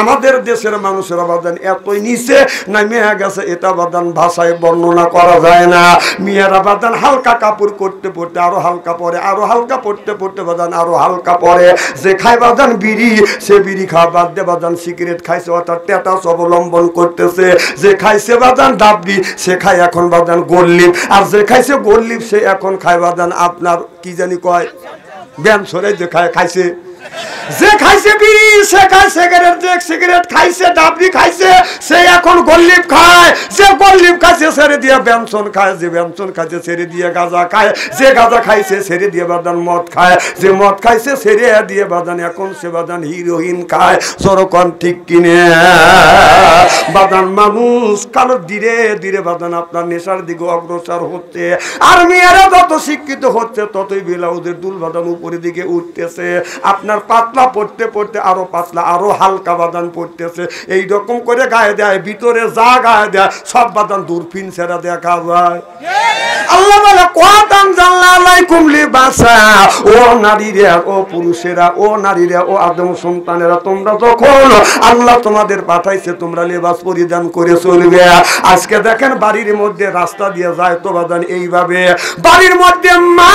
আমাদের দেশের মানুষেরা বাদান এতই নিচে নামে গেছে, এটা বাদান ভাষায় বর্ণনা করা যায় না। মেয়েরা বাদান হালকা কাপড় করতে পড়তে আরো হালকা পরে, আরো হালকা পড়তে পড়তে বাদান আরো হালকা পরে। যে খায় বাদান বিড়ি, সে বিড়ি খাওয়া বাদ দিয়ে বাদান সিগারেট খাইছে, অর্থাৎ টেটাস অবলম্বন করতেছে। যে খাইছে বাদান ডাবলি, সে খায় এখন বাদান গোল্লিপ। আর যে খাইছে গোল্লিপ, সে এখন খায় বাদান আপনার কি জানি কয় ব্যায়াম সরে যে খাইছে। যে খাইছে বিড়ি, সে খায় সিগারেট, যে সিগারেট খাইছে ডাবলি খাইছে, সে এখন গোল্লিপ খায়। যে গোল্লিপ খাইছে ছেড়ে দিয়ে ব্যঞ্জন খায়, যে ব্যঞ্জন খাইছে ছেড়ে দিয়ে গাঁজা খায়, যে গাঁজা খাইছে ছেড়ে দিয়ে বাদান মদ খায়, যে মদ খাইছে ছেড়ে দিয়ে বাদান এখন সে বাদান হিরোইন খায়। সরকন ঠিক কিনে বাদান মানুষ কালো ধীরে ধীরে বাদান আপনার নেশার দিকে অগ্রসর হচ্ছে। আর মেয়েরা যত শিক্ষিত হচ্ছে ততই ব্লাউজের দুল বাদান উপরের দিকে উঠতেছে। আপনার পাতলা পড়তে পড়তে আরো পাতলা, আরো হালকা বাদান পড়তেছে। এইরকম করে গায়ে দেয়, ভিতরে যা গায়ে দেয় সব বাদান দূরফিন ছেড়া দেখা যায়। আল্লাহ বলে কোয়াদান জাল্লালাইকুম লিবাসা, ও নারীরা, ও পুরুষেরা, ও নারীরা, ও আদম সন্তানেরা, তোমরা যখন আল্লাহ তোমাদের পাঠাইছে তোমরা লেবাস পরিধান করে চলবে। আজকে দেখেন বাড়ির মধ্যে রাস্তা দিয়ে যায় তো বাদান এইভাবে, বাড়ির মধ্যে মা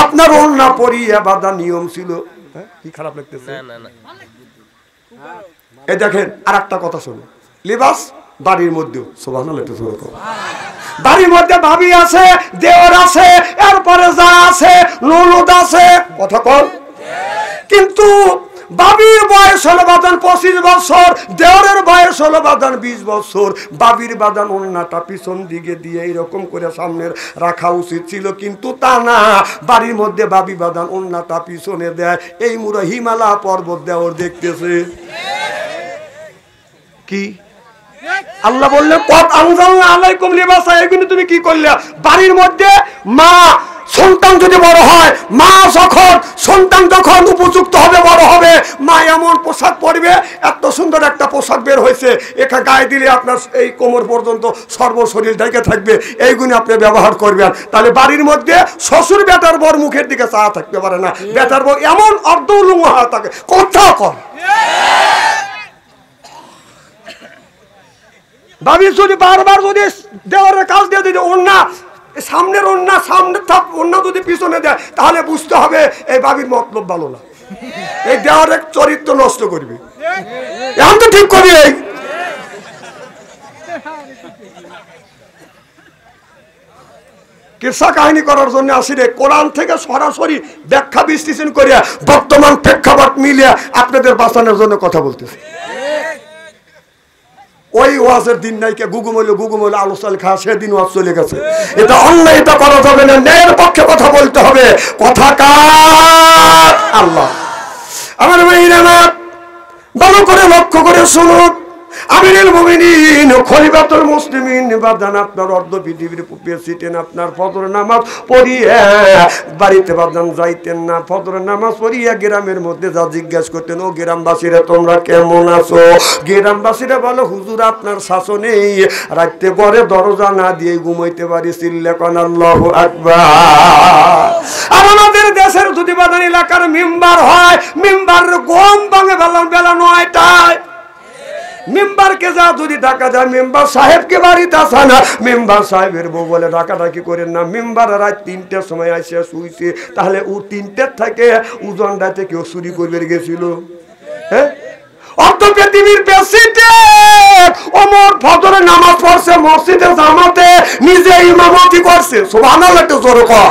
আপনার ওড়না পরিয়ে বাঁধা নিয়ম ছিল। কি খারাপ লাগতেছে? এই দেখেন আর একটা কথা শুনুন, লিবাস বাড়ির মধ্যে বাড়ির মধ্যে ভাবি আছে, দেওর আছে, এরপরে যা আছে ননদ আছে, কথা কল। কিন্তু বাবির বয়স হলো বাদান 25 বছর, দেওরের বয়স হলো বাদান 20 বছর। বাবির বাদান ওড়নাটা পিছন দিকে দিয়ে এইরকম করে সামনে রাখা উচিত ছিল, কিন্তু তা না। বাড়ির মধ্যে বাবি বাদান ওড়নাটা পিছনে দেয়। এই মুড়া হিমালয় পর্বত দেওর দেখতেছে কি? আল্লাহ বললেন কত আনজালনা আলাইকুম লিবাসা, এগুলো তুমি কি করলে? বাড়ির মধ্যে মা সন্তান যদি বড় হয়, মা যখন সন্তান যখন উপযুক্ত হবে, বড় হবে, মা এমন পোশাক পরবে, এত সুন্দর একটা পোশাক বের হয়েছে, একা গায়ে দিলে আপনার এই কোমর পর্যন্ত সর্বশরীর ঢেকে থাকবে, এইগুলো আপনি ব্যবহার করবেন। তাহলে বাড়ির মধ্যে শ্বশুর বেটার বর মুখের দিকে চা থাকতে পারে না, বেটার বর এমন অর্ধউলঙ্গ হয়ে থাকে, কথা কম। ভাবি যদি বারবার যদি দেওয়ারের কাজ দিয়ে দিতে ওড়না সামনের ওড়না সামনের থাপ ওড়না যদি পিছনে দেয়, তাহলে বুঝতে হবে এই বাবির মতলব ভালো না, এই দেওয়ারের চরিত্র নষ্ট করবে। এখন তো ঠিক করবি। এই কিসা কাহিনী করার জন্য আসি রে, কোরআন থেকে সরাসরি ব্যাখ্যা বিশ্লেষণ করিয়া বর্তমান প্রেক্ষাপট মিলিয়ে আপনাদের বাঁচানোর জন্য কথা বলতেছি। ওই ওয়াজের দিন নাই কে গুগুমলে আলোচনা খা, সেদিন ওয়াজ চলে গেছে। এটা অন্যায়, এটা করা যাবে না, ন্যায়ের পক্ষে কথা বলতে হবে। কথা কার? আল্লাহ। আমার ভাইরা ভালো করে লক্ষ্য করে শুনুন, আমিরুল মুমিনিন খলিফাতুল মুসলিমিন বাদান আপনার অর্ধ পৃথিবীর প্রেসিডেন্ট আপনার ফজর নামাজ পড়িয়ে বাড়িতে বাদান যাইতেন না। ফজর নামাজ পড়িয়ে গ্রামের মধ্যে যা জিজ্ঞেস করতেন, ও গ্রামবাসীরা তোমরা কেমন আছো? গ্রামবাসীরা বলো হুজুর আপনার শাসনেই রাখতে পরে দরজা না দিয়ে ঘুমাইতে পারি, চিল্লা কোন আল্লাহু আকবার। আর আমাদের দেশের যদি বাদান এলাকার মেম্বার হয়, মেম্বার গম ভাঙে বেলা 9টায়, মেম্বারকে যা যদি ডাকা যায়, মেম্বার সাহেবকে বাড়িতে আসা না, মেম্বার সাহেবের বউ বলে ডাকাডাকি করেন না। মেম্বার রাত 3টার সময় আসে শুইছে, তাহলে ও 3টার থেকে উজনটাতে কেউ চুরি করবে গেছিল? হ্যাঁ, অর্ধ পৃথিবীর প্রেসিডেন্ট ওমর ফজরের নামাজ পড়ছে মসজিদে, জামাতে নিজে ইমামতি করছে। সুবহানাল্লাহ, একটু জোরে কর।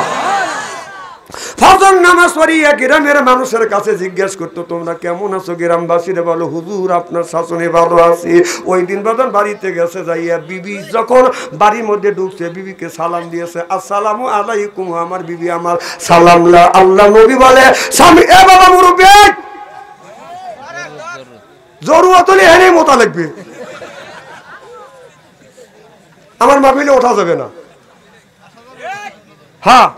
ফজর নামাজ পড়িয়া গ্রামের মানুষের কাছে জিজ্ঞেস করতো তোমরা কেমন আছো? গ্রামবাসীরা বলো হুজুর আপনার শাসনে ভালো আছি। ওই দিন বাজার বাড়িতে গেছে, যাইয়া বিবি যখন বাড়ির মধ্যে ঢুকছে, বিবিকে সালাম দিয়েছে, আসসালামু আলাইকুম। আমার বিবি আমার সালাম আল্লাহ নবী বলে স্বামী, এ বাবা মুরব্বী জরুরত হলে হেনে মোতা লাগবে, আমার মাহফিলে ওঠা যাবে না। হ্যাঁ,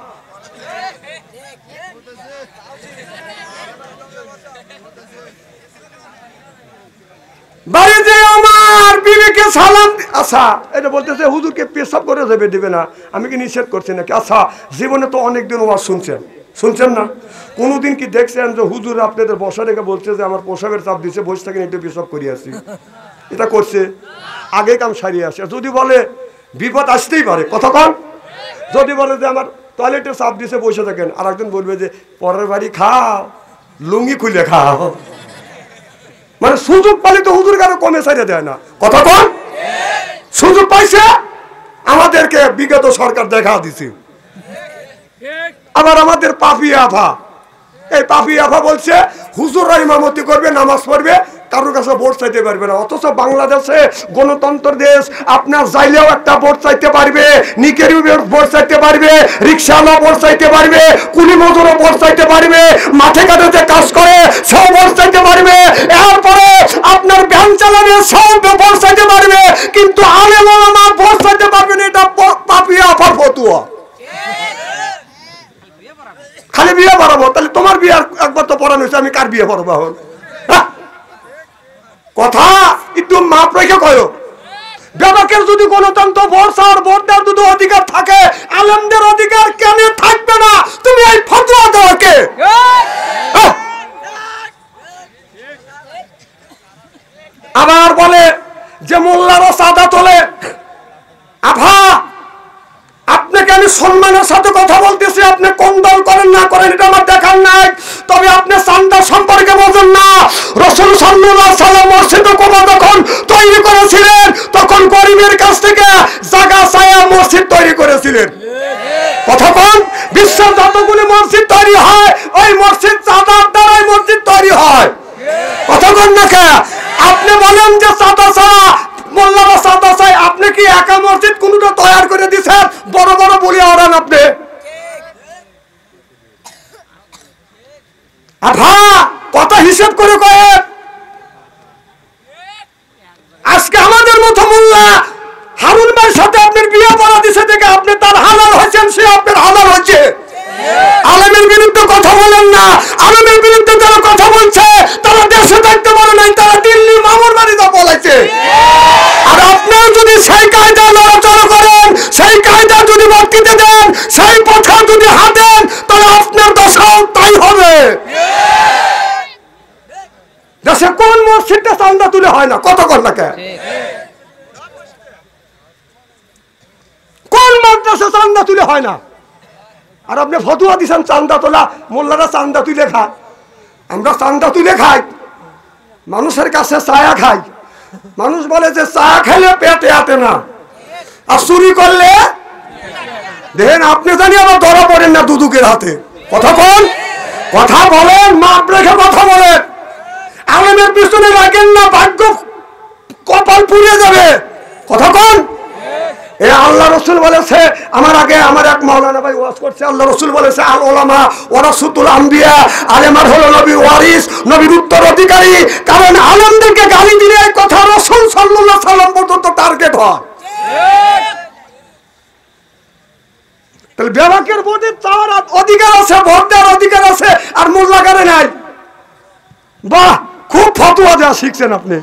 বাড়িতে আমার বিবিকে সালাম। আচ্ছা, এটা বলতেছে হুজুরকে পেশাব করে যাবে, দেবে না, আমি কি নিষেধ করছি নাকি? আচ্ছা, জীবনে তো অনেকদিন ওয়াজ শুনছেন, শুনছেন না? কোনোদিন কি দেখছেন যে হুজুর আপনাদের বসা রেখে বলছে যে আমার প্রসাবের চাপ দিচ্ছে, বসে থাকেন একটু পেশাব করিয়ে আসি? এটা করছে? আগে কাম সারিয়ে আসে। যদি বলে বিপদ আসতেই পারে, কথা কন। যদি বলে যে আমার টয়লেটে চাপ দিছে বসে থাকেন, আর একজন বলবে যে পরের বাড়ি খাও, লুঙ্গি খুলে খাও। মানে সুযোগ পালে তো হুজুর কারো কমে সারিয়ে দেয় না, কথা কন। সুযোগ পাইছে আমাদেরকে বিগত সরকার দেখা দিছে। আবার আমাদের পাপিয়া আফা, এই পাপিয়া আফা বলছে হুজুররা ইমামতি করবে, নামাজ পড়বে, কারোর কাছে ভোট চাইতে পারবে না। অথচ বাংলাদেশে গণতন্ত্র দেশ, আপনার যাইলেও একটা ভোট চাইতে পারবে, নিকেরিও ভোট চাইতে পারবে, রিক্সাওয়ালা ভোট চাইতে পারবে, কুলি মজুরও ভোট চাইতে পারবে, মাঠে ঘাটে যে কাজ করে সেও ভোট চাইতে পারবে, এরপরে আপনার ভ্যান চালাবে সেও ভোট চাইতে পারবে, কিন্তু আলেম ওলামা ভোট চাইতে পারবে না। এটা পাপিয়া আফার ফতুয়া। খালি বিয়ে পড়াবো, তাহলে তোমার বিয়ে একবার তো পড়ানো হয়েছে, আমি কার বিয়ে পড়াবো এখন? কথা একটু মাপ রেখে কয়ো। বেবাকের যদি গণতন্ত্র ভরসা আর ভোট দেওয়ার যদি অধিকার থাকে, আলেমদের অধিকার কেন থাকবে না? তুমি এই ফতোয়া দেওয়া কে? আবার বলে যে মোল্লারা চাঁদা তোলে। আভা, আপনাকে আমি সম্মানের সাথে কথা বলতেছি, আপনি কোন দল করেন না করেন এটা আমার দেখার নাই, তবে আপনি চাঁদা সম্পর্কে বোঝেন না। রাসূল সাল্লাল্লাহু আলাইহি ওয়াসাল্লাম মসজিদ কোবা যখন তৈরি করেছিলেন, তখন গরিবের কাছ থেকে জায়গা চাইয়া মসজিদ তৈরি করেছিলেন, কথা কোন। বিশ্বের যতগুলি মসজিদ তৈরি হয়, ওই মসজিদ চাঁদার দ্বারাই মসজিদ তৈরি হয়, কথা কোন না কে? আপনি বলেন যে চাঁদা ছাড়া মোল্লারা চাঁদা চাই, আপনি কি একা মসজিদ কোনটা তৈরি করে দিয়েছেন? বড় বড় বলি আওড়ান আপনি। কথা হিসেব করে কয়েন। আজকে আমাদের মতো মোল্লা হারুন ভাইয়ের সাথে আপনার বিয়ে পড়া দিছে থেকে আপনি তার হালাল হয়েছেন, সে আপনার হালাল হয়েছে। আলেমের বিরুদ্ধে কথা বলেন না। আলেমের বিরুদ্ধে যারা কথা বলছে তারা দেশে থাকতে পারে নাই, তারা দিল্লি মামুর বাড়িতে পলাইছে। আর আপনারা যদি সেই কায়দায় নড়াচড়া করেন, সেই কায়দা যদি বক্তৃতা দেন, সেই পথে যদি হাঁটেন, তাহলে আপনার দশাও তাই হবে। দেশে কোন মসজিদটা চাঁদা তুলে হয় না, কত কর না কে? কোন মাদ্রাসা চাঁদা তুলে হয় না? আর আপনি ফতুয়া দিচ্ছেন চাঁদা তোলা, মোল্লারা চাঁদা তুলে খায়। আমরা চাঁদা তুলে খাই, মানুষের কাছে চায়া খাই। মানুষ বলে যে চা খেলে পেটে আতে না, আর চুরি করলে দেখেন আপনি জানি আবার ধরা পড়েন না দুদুকের হাতে, কথা বল, কথা বলেন, মাপ রেখে কথা বলেন। আলেমের পিছনে লাগেন না, ভাগ্য কপাল পুড়ে যাবে, কথা কন। এ আল্লাহ রসুল বলেছে, আমার আগে আমার এক মাওলানা ভাই ওয়াজ করছে, আল্লাহ রসুল বলেছে আল ওলামা ওয়ারাসাতুল আম্বিয়া, আলেমার হলো নবীর ওয়ারিস, নবীর উত্তরাধিকারী। কারণ আলেমদেরকে গালি দিলে এই কথা রাসূল সাল্লাল্লাহু আলাইহি সাল্লাম পর্যন্ত টার্গেট হয়। তাহলে বেবাকের ভোটে চাওয়ার অধিকার আছে, ভোট দেওয়ার অধিকার আছে, আর মোল্লাগারে নাই। বাহ, খুব ফতুয়া দেওয়া শিখছেন আপনি।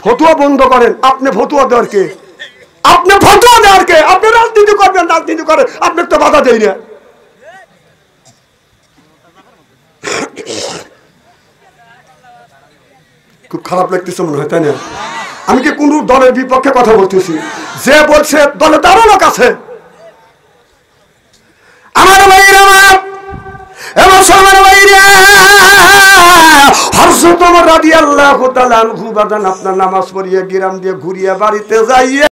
ফতুয়া বন্ধ করেন। আপনি ফতুয়া দেওয়ার কে? আপনি ফতুয়া দেওয়ার কে? আপনি রাজনীতি করবেন, রাজনীতি করেন, আপনার তো বাধা দেই না। খুব খারাপ লাগতেছে মনে হয়, তাই না? আমি কি কোন দলের বিপক্ষে কথা বলতেছি? যে বলছে দলে তারও লোক আছে। আমার ভাইরা, আমার মুসলমান ভাইরা, হযরত ওমর রাদিয়াল্লাহু তাআলা আনহু বাদান আপনার নামাজ পড়িয়ে গ্রাম দিয়ে ঘুরিয়ে বাড়িতে যাইয়ে